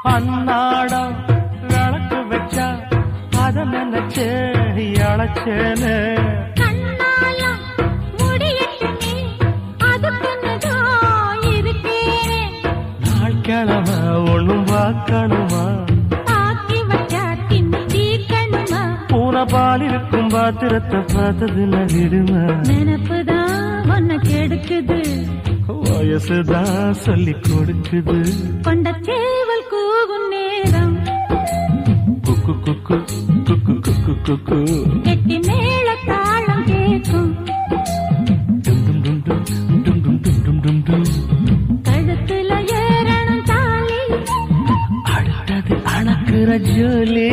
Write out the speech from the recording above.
அன்னாடம் விளக்கு வச்சா அத நினைச்சே அழைச்சேன்னு நாள் கிழமை ஒண்ணும் பார்க்கணுமா பால் இருக்கும் பாத்திரத்தை பார்த்தது நகிடுமா நினப்புதான் ஒன்ன கெடுக்குது வயசுதான் சொல்லி கொடுக்குது கொண்ட சேவல் கூவும் நேரம் குக்கு குக்கு குக்கு குக்கு குக்கு கெட்டி மேல தாளம் கேட்கும் கழுத்துல ஏறணும் தாலி அடுத்தது அணக்குற ஜோலி